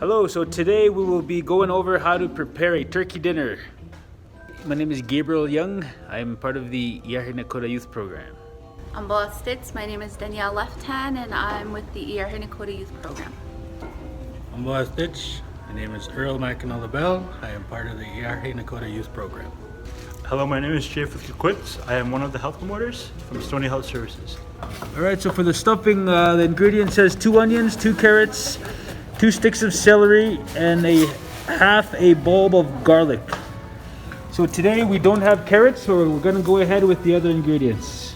Hello, so today we will be going over how to prepare a turkey dinner. My name is Gabriel Young. I'm part of the Iyahe Nakoda Youth Program. I'm Boa Stitz. My name is Danielle Leftan and I'm with the Iyahe Nakoda Youth Program. I'm Boa Stitch. My name is Earl McAnally Bell. I am part of the Iyahe Nakoda Youth Program. Hello, my name is Jay Quitz. I am one of the health promoters from Stony Health Services. Alright, so for the stuffing, the ingredient says 2 onions, 2 carrots, 2 sticks of celery, and half a bulb of garlic. So today we don't have carrots, so we're going to go ahead with the other ingredients.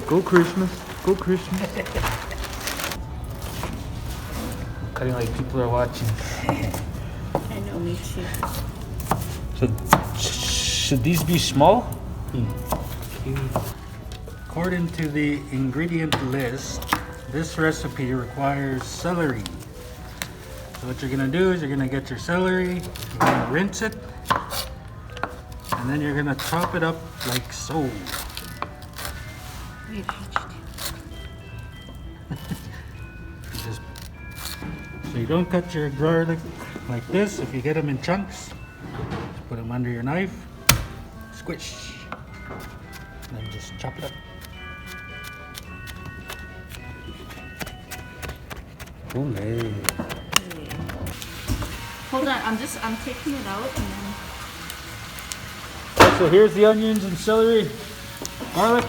Go Christmas, go Christmas. Cutting like people are watching. I know, me too. So should these be small? According to the ingredient list, this recipe requires celery. So what you're going to do is you're going to get your celery, you're going to rinse it, and then you're going to chop it up like so. So you don't cut your garlic like this. If you get them in chunks, just put them under your knife, squish, and then just chop it up. Olé. Hold on, I'm taking it out and then. So here's the onions and celery, garlic.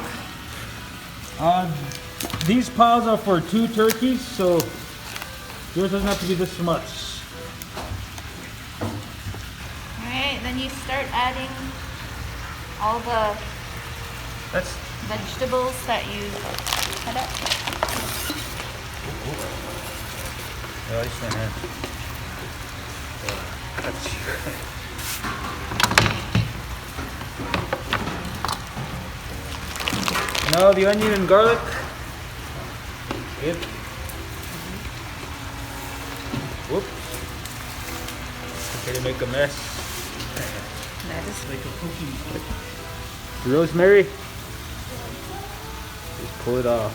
These piles are for 2 turkeys, so yours doesn't have to be this much. Alright, then you start adding all the vegetables that you cut up. I just went in. Now the onion and garlic. Whoops. Okay, to make a mess. That is Like a cookie. The rosemary. Just pull it off.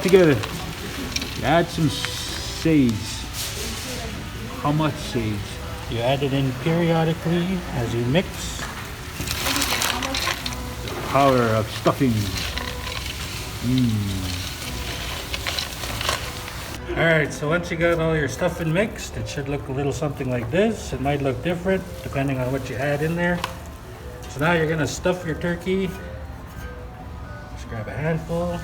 Together. Add some sage. How much sage? You add it in periodically as you mix. The power of stuffing. Alright, so once you got all your stuffing mixed, it should look a little something like this. It might look different depending on what you add in there. So now you're going to stuff your turkey. Just grab a handful.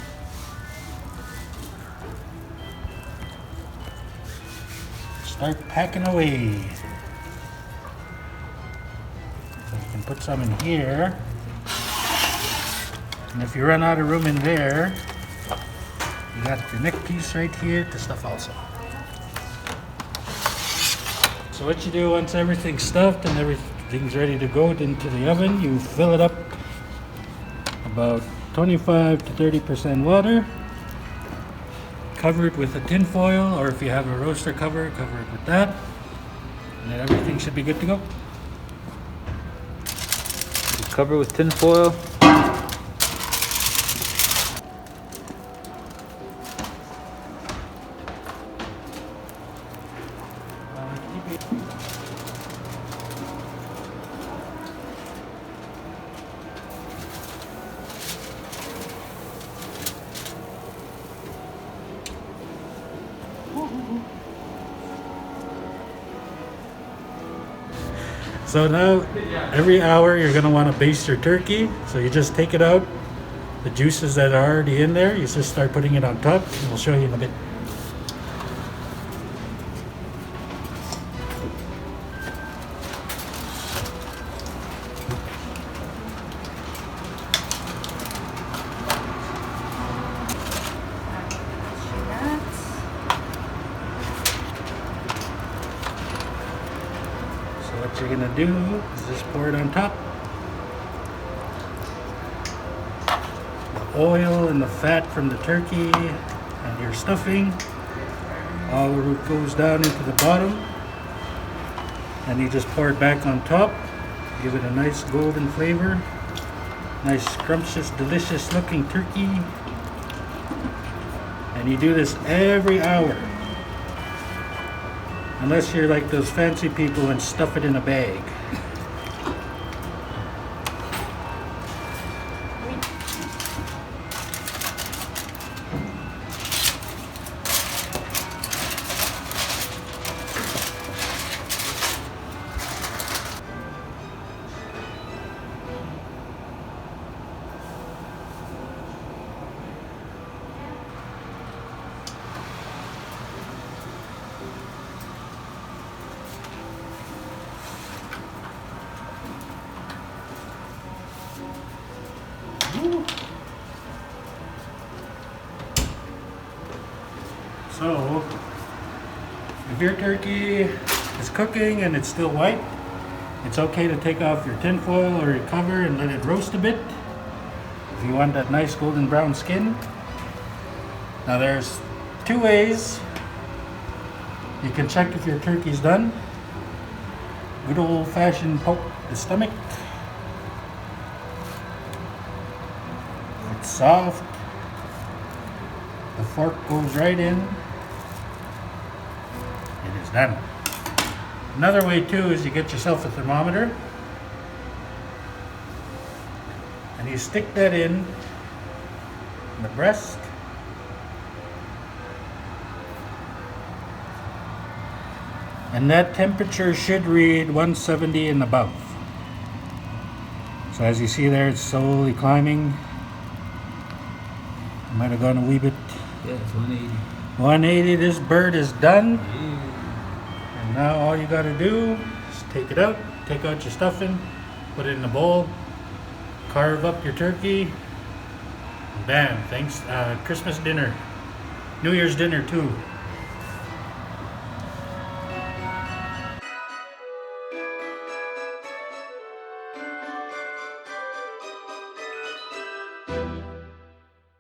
Start packing away. So you can put some in here. And if you run out of room in there, you got the neck piece right here to stuff also. So what you do once everything's stuffed and everything's ready to go into the oven, you fill it up about 25 to 30% water. Cover it with a tin foil, or if you have a roaster cover, cover it with that. And then everything should be good to go. Cover with tin foil. So now, every hour you're going to want to baste your turkey. So you just take it out, the juices that are already in there, you just start putting it on top, and we'll show you in a bit. So what you're going to do is just pour it on top. The oil and the fat from the turkey and your stuffing all goes down into the bottom, and you just pour it back on top, give it a nice golden flavor. Nice, scrumptious, delicious looking turkey. And you do this every hour. Unless you're like those fancy people and stuff it in a bag. So, if your turkey is cooking and it's still white, it's okay to take off your tin foil or your cover and let it roast a bit. If you want that nice golden brown skin. Now there's two ways you can check if your turkey's done. Good old fashioned poke the stomach. It's soft. The fork goes right in. It is done. Another way too is you get yourself a thermometer and you stick that in the breast. And that temperature should read 170 and above. So as you see there, it's slowly climbing. Might have gone a wee bit. Yeah, it's 180. 180, this bird is done. Yeah. And now all you gotta do is take it out, take out your stuffing, put it in a bowl, carve up your turkey. Bam, thanks, Christmas dinner, New Year's dinner too.